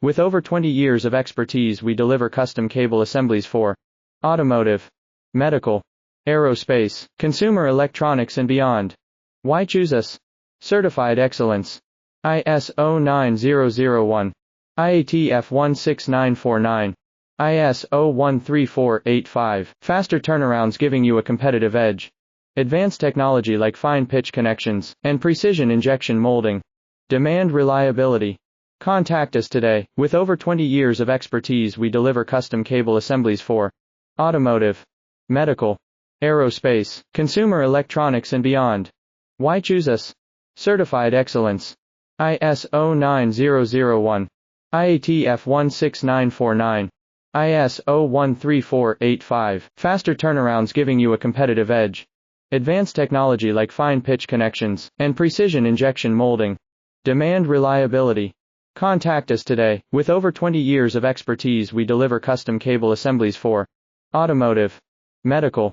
With over 20 years of expertise, we deliver custom cable assemblies for automotive, medical, aerospace, consumer electronics, and beyond. Why choose us? Certified excellence. ISO 9001, IATF 16949, ISO 13485. Faster turnarounds giving you a competitive edge. Advanced technology like fine pitch connections and precision injection molding. Demand reliability. Contact us today. With over 20 years of expertise, we deliver custom cable assemblies for automotive, medical, aerospace, consumer electronics, and beyond. Why choose us? Certified excellence. ISO 9001, IATF 16949, ISO 13485. Faster turnarounds giving you a competitive edge. Advanced technology like fine pitch connections and precision injection molding. Demand reliability. Contact us today. With over 20 years of expertise, we deliver custom cable assemblies for automotive, medical,